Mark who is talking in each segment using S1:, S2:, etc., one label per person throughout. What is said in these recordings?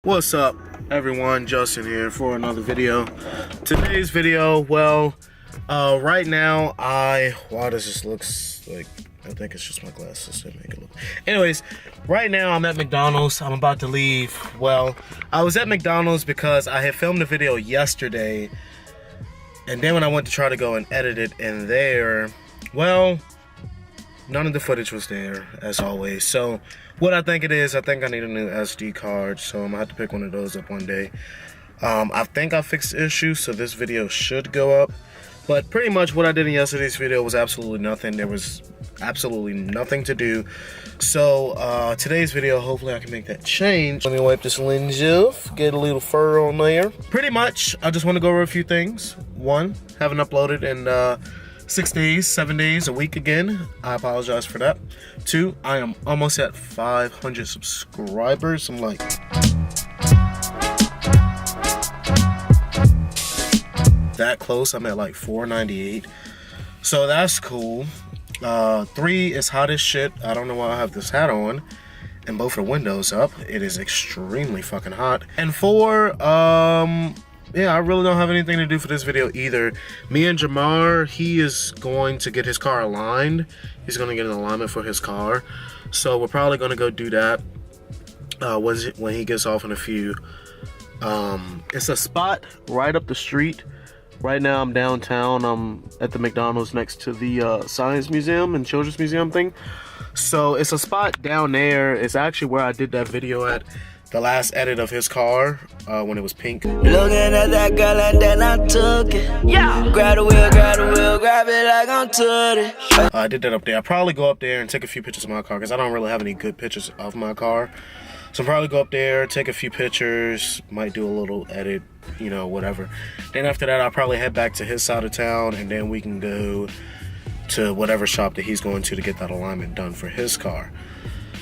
S1: What's up, everyone? Justin here for another video. Today's video, well, right now wow, this just looks like, I think it's just my glasses that make it look. Anyways, right now I'm at McDonald's. I'm about to leave. Well, I was at McDonald's because I had filmed a video yesterday, and then when I went to try to go and edit it in there, well, none of the footage was there, as always. So what I think it is, I think I need a new SD card, so I'm gonna have to pick one of those up one day. I think I fixed the issue, so this video should go up. But pretty much what I did in yesterday's video was absolutely nothing. There was absolutely nothing to do. So today's video, hopefully I can make that change. Let me wipe this lens off, get a little fur on there. Pretty much, I just want to go over a few things. One, haven't uploaded in 6 days, 7 days, a week again. I apologize for that. Two, I am almost at 500 subscribers. I'm like, that close. I'm at like 498. So that's cool. Three, is hot as shit. I don't know why I have this hat on and both the windows up. It is extremely fucking hot. And four, yeah, I really don't have anything to do for this video either. Me and Jamar, he is going to get his car aligned. He's going to get an alignment for his car. So we're probably going to go do that when he gets off in a few. It's a spot right up the street. Right now I'm downtown. I'm at the McDonald's next to the Science Museum and Children's Museum thing. So it's a spot down there. It's actually where I did that video at. The last edit of his car when it was pink.
S2: Looking at that girl and then I took it. Yeah. Grab the wheel, grab it like I'm Tootie.
S1: I did that up there. I'll probably go up there and take a few pictures of my car because I don't really have any good pictures of my car. So I'll probably go up there, take a few pictures, might do a little edit, you know, whatever. Then after that, I'll probably head back to his side of town and then we can go to whatever shop that he's going to get that alignment done for his car.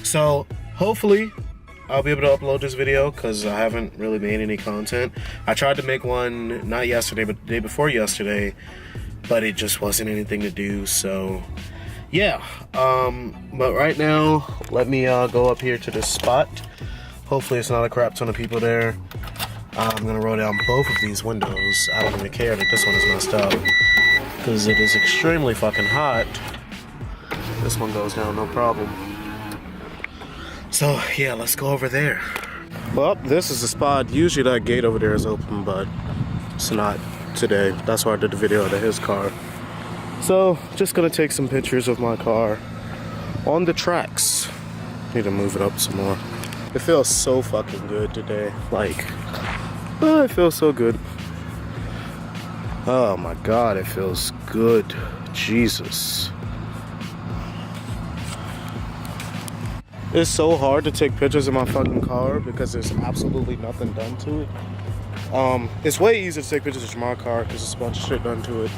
S1: So hopefully I'll be able to upload this video because I haven't really made any content. I tried to make one, not yesterday, but the day before yesterday, but it just wasn't anything to do, so yeah. But right now, let me go up here to this spot. Hopefully it's not a crap ton of people there. I'm gonna roll down both of these windows. I don't even care that this one is messed up because it is extremely fucking hot. This one goes down no problem. So yeah, let's go over there. Well, this is the spot. Usually that gate over there is open, but it's not today. That's why I did the video out of his car. So just gonna take some pictures of my car on the tracks. Need to move it up some more. It feels so fucking good today. Like, oh, it feels so good. Oh my God, it feels good. Jesus. It's so hard to take pictures of my fucking car because there's absolutely nothing done to it. It's way easier to take pictures of my car because there's a bunch of shit done to it.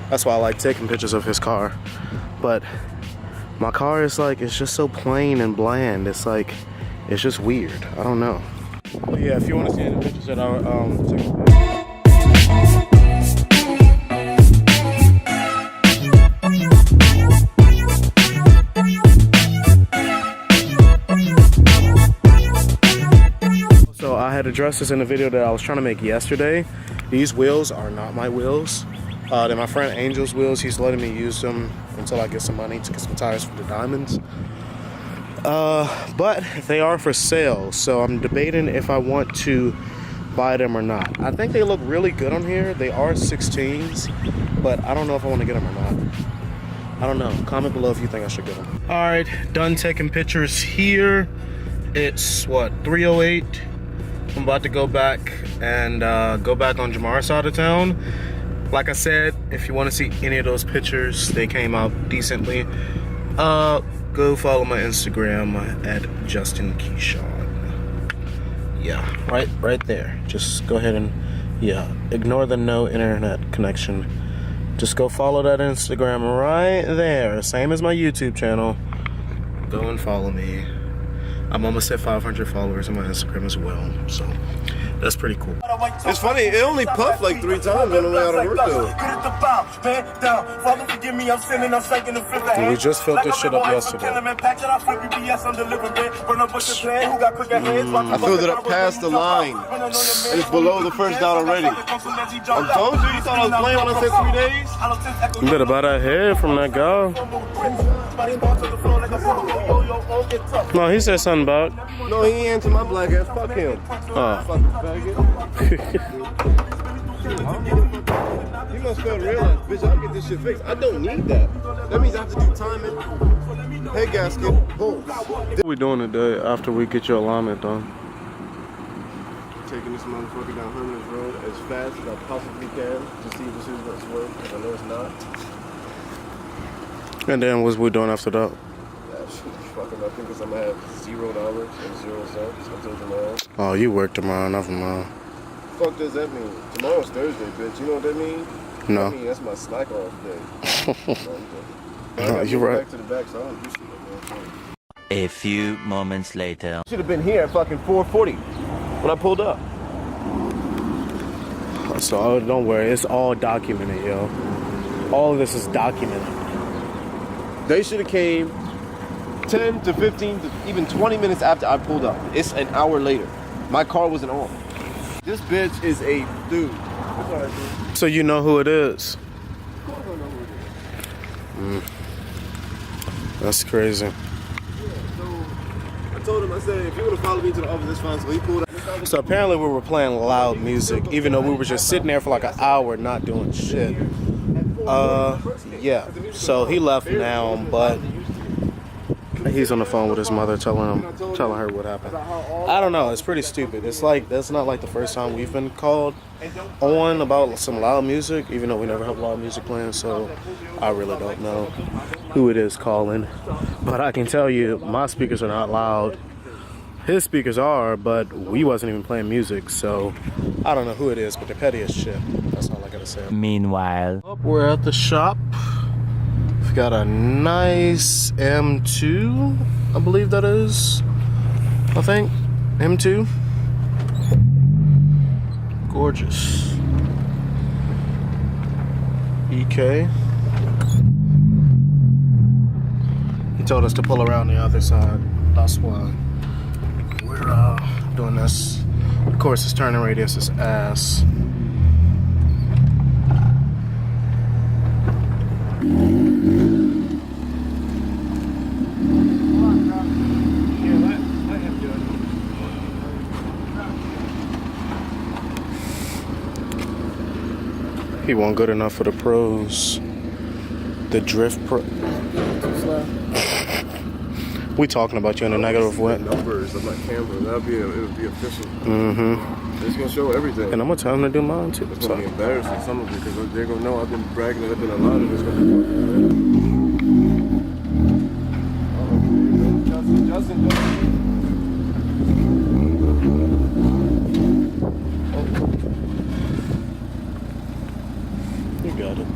S1: That's why I like taking pictures of his car. But my car is like, it's just so plain and bland. It's like, it's just weird. I don't know. But yeah, if you want to see any pictures that I'll take a picture. I had addressed this in a video that I was trying to make yesterday. These wheels are not my wheels. They're my friend Angel's wheels. He's letting me use them until I get some money to get some tires for the diamonds. But they are for sale, so I'm debating if I want to buy them or not. I think they look really good on here. They are 16s, but I don't know if I want to get them or not. I don't know. Comment below if you think I should get them. All right, done taking pictures here. It's what, 3:08. I'm about to go back and go back on Jamar's side of town. Like I said, if you want to see any of those pictures, they came out decently. Go follow my Instagram at Justin KeShaun. Yeah, right there. Just go ahead and, yeah, ignore the no internet connection. Just go follow that Instagram right there. Same as my YouTube channel. Go and follow me. I'm almost at 500 followers on my Instagram as well, so that's pretty cool.
S3: It's funny, it only puffed like 3 times on the way out of work though.
S1: We just filled this shit up yesterday.
S3: I filled it up past the line. And it's below the first dot already. I told you thought I was playing when I said 3 days?
S1: You better buy that head from that guy. No, he said something about.
S3: No, he ain't answer my black ass. Fuck him. Fucking faggot. You must fail to realize, bitch, I'll get this shit fixed. I don't need that. That means I have to do timing, head gasket, bolts.
S1: What we doing today after we get your alignment done?
S3: Taking this motherfucker down Herman's Road as fast as I possibly can to see if this is what's work, because I know it's not.
S1: And then what's we doing after that?
S3: Fucking nothing, because I'm gonna have $0 and 0 cents until tomorrow.
S1: Oh, you work tomorrow, never mind.
S3: Fuck does that mean? Tomorrow's Thursday, bitch. You know what that means?
S1: No.
S3: I mean, that's my slack off day.
S1: No, you're right.
S3: Back to the back, so I don't do shit like that.
S4: A few moments later.
S3: Should have been here at fucking 4:40 when I pulled up.
S1: So don't worry, it's all documented, yo. All of this is documented.
S3: They should have came 10 to 15 to even 20 minutes after I pulled up. It's an hour later. My car wasn't on. This bitch is a dude.
S1: So you know who it is?
S3: Of course I know who it is.
S1: That's crazy.
S3: Yeah, so I told him, I said, if you would have followed me to the office, that's fine. So he pulled up.
S1: So apparently we were playing loud music, even though we were just sitting there for like an hour not doing shit. Yeah. So he left now, but he's on the phone with his mother telling her what happened. I don't know, it's pretty stupid. It's like, that's not like the first time we've been called on about some loud music, even though we never have loud music playing, so I really don't know who it is calling. But I can tell you, my speakers are not loud. His speakers are, but we wasn't even playing music, so I don't know who it is, but they're petty as shit. That's all I gotta say.
S4: Meanwhile,
S1: We're at the shop. We've got a nice M2, I believe that is. I think. M2. Gorgeous. EK. He told us to pull around the other side. That's why we're doing this. Of course, his turning radius is ass. He wasn't good enough for the pros. The drift pro. We talking about you in a negative way.
S3: Numbers of my camera. It would be official.
S1: Mm-hmm.
S3: It's gonna show everything.
S1: And I'm gonna tell him to do mine too.
S3: It's gonna be embarrassing some of it because they're gonna know I've been bragging that I've been a lot of this. Justin.
S1: You got it.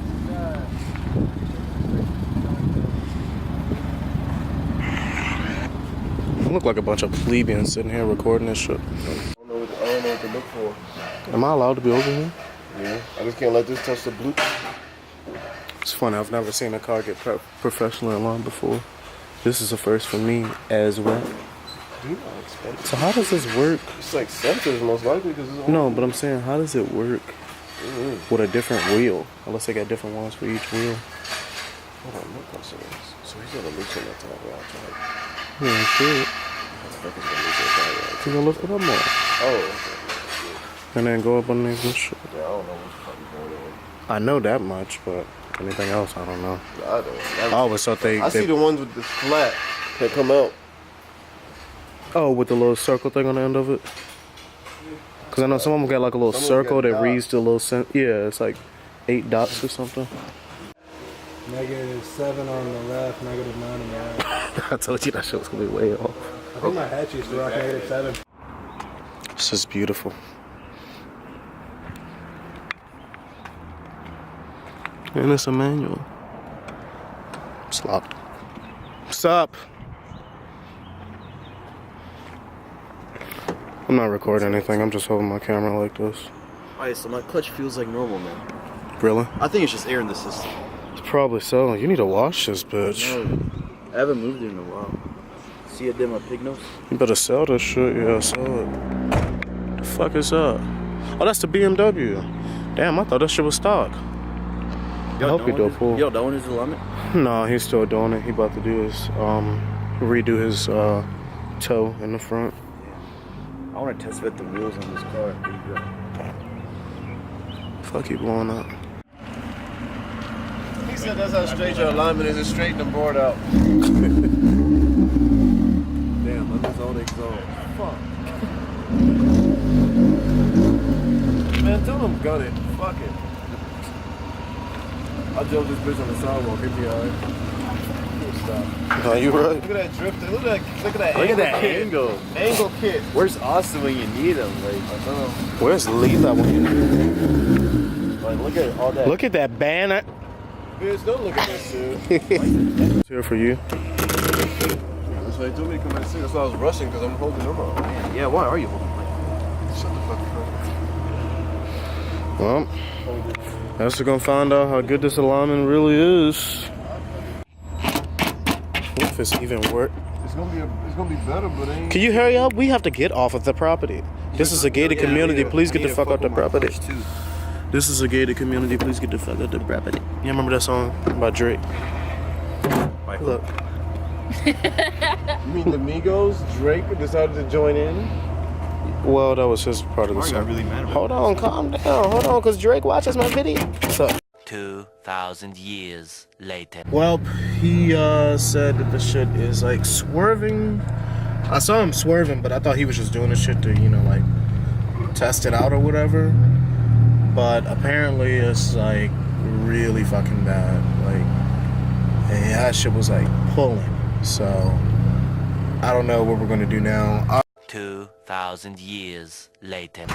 S1: I look like a bunch of plebeians sitting here recording this shit.
S3: I don't know what to look for.
S1: Am I allowed to be over here?
S3: Yeah. I just can't let this touch the blue.
S1: It's funny, I've never seen a car get professionally aligned before. This is a first for me as well.
S3: Dude, expensive.
S1: So how does this work?
S3: It's like sensors most likely because it's
S1: No, but I'm saying, how does it work with a different wheel? Unless they got different ones for each wheel.
S3: Hold on, what question is? So he's gonna loosen that tire out, right?
S1: Yeah, shit. You gonna lift it up more.
S3: Oh, okay.
S1: And then go up underneath this shit.
S3: Yeah, I don't know what's fucking going on.
S1: I know that much, but anything else, I don't know.
S3: I don't.
S1: I always thought
S3: I see the ones with the flat that come out.
S1: Oh, with the little circle thing on the end of it? Because I know some of them got like a little circle that reads the little... Yeah, it's like 8 dots or something.
S5: -7 on the left, -9 on the right.
S1: I told you that shit was going to be way off.
S5: I think my hatch used to rock -7.
S1: This is beautiful. And it's a manual. Stop. Stop. I'm not recording anything. I'm just holding my camera like this.
S3: Alright, so my clutch feels like normal now.
S1: Really?
S3: I think it's just air in the system.
S1: It's probably so. You need to wash this bitch.
S3: No, I haven't moved it in a while. See, I did my pig nose.
S1: You better sell this shit. Yeah, sell it. The fuck is up? Oh, that's the BMW. Damn, I thought that shit was stock. I hope he do a pull.
S3: Yo, that one is the limit?
S1: No, he's still doing it. He about to do his, redo his, toe in the front.
S3: I want to test fit the wheels on this car.
S1: Fuck you blowing up.
S3: He said that's how straight your alignment is. It's straighten the board out. Damn, I lose all the exhaust. Fuck. Man, tell them gun it. Fuck it. I drove this bitch on the sidewalk. It'd be alright. Stop.
S1: No, you right.
S3: Look at that drifting. Look at that angle. Angle kit. Where's Austin when you need him? Like, I don't know.
S1: Where's Lila when you...
S3: Like, look at all that.
S1: Look at that banner.
S3: Bitch, don't look at that shit.
S1: It's here for you.
S3: That's why they told me to come back and see. That's why I was rushing because I'm holding them up. Yeah, why are you holding them? Shut the fuck up.
S1: Well, guess we're gonna find out how good this alignment really is. If it's even work.
S3: It's gonna be better, but ain't.
S1: Can you hurry up? We have to get off of the property. This is a gated community. Please get the fuck out the property. This is a gated community. Please get the fuck out the property. You remember that song by Drake? Look.
S3: You mean the Migos? Drake decided to join in?
S1: Well, that was his part of the song.
S3: Really mad about
S1: Hold on, calm down. Hold on, because Drake watches my video. What's up?
S4: 2,000 years later.
S1: Well, he said that the shit is like swerving. I saw him swerving, but I thought he was just doing this shit to, you know, like test it out or whatever. But apparently it's like really fucking bad. Like, hey, that shit was like pulling. So I don't know what we're gonna do now.
S4: 2,000 years later.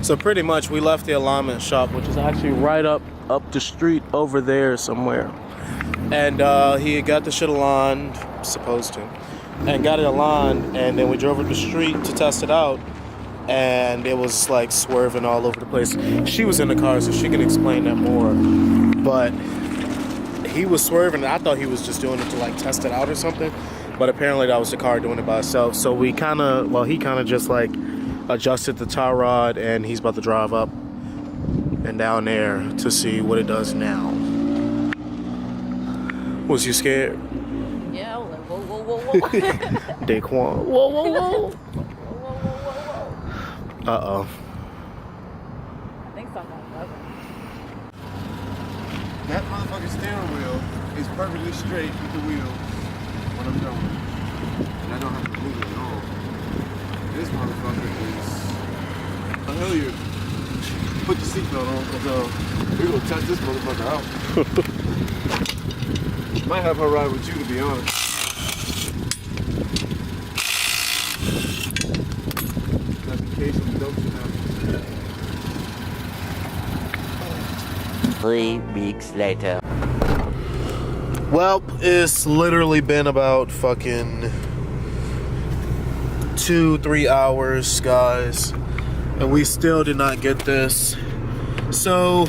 S1: So pretty much we left the alignment shop, which is actually right up the street over there somewhere. And he had got the shit aligned, supposed to, and got it aligned, and then we drove up the street to test it out, and it was like swerving all over the place. She was in the car, so she can explain that more. But he was swerving, and I thought he was just doing it to like test it out or something. But apparently that was the car doing it by itself. So we kind of, well, he kind of just like adjusted the tie rod, and he's about to drive up and down there to see what it does now. Was you scared?
S6: Yeah, I was like, whoa, whoa, whoa, whoa.
S1: Daquan. Whoa, whoa, whoa. Uh-oh.
S6: I think something doesn't.
S3: That motherfucking steering wheel is perfectly straight with the wheel when I'm done with it. And I don't have to move it at all. This motherfucker is... I'll tell you, put your seatbelt on because we're going to test this motherfucker out. Might have her ride with you, to be honest. That's the case of the dumpster now.
S4: 3 weeks later.
S1: Well, it's literally been about fucking 2-3 hours, guys, and we still did not get this. So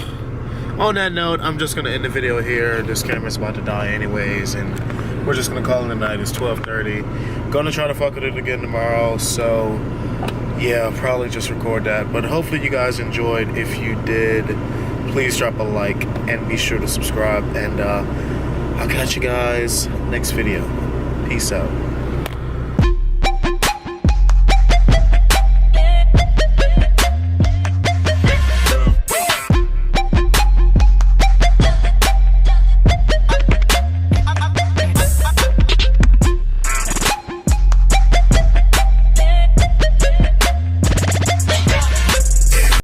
S1: on that note, I'm just gonna end the video here. This camera's about to die anyways, and we're just gonna call it a night. It's 12:30. Gonna try to fuck with it again tomorrow, so yeah, probably just record that. But hopefully you guys enjoyed. If you did, please drop a like and be sure to subscribe, and I'll catch you guys next video. Peace out.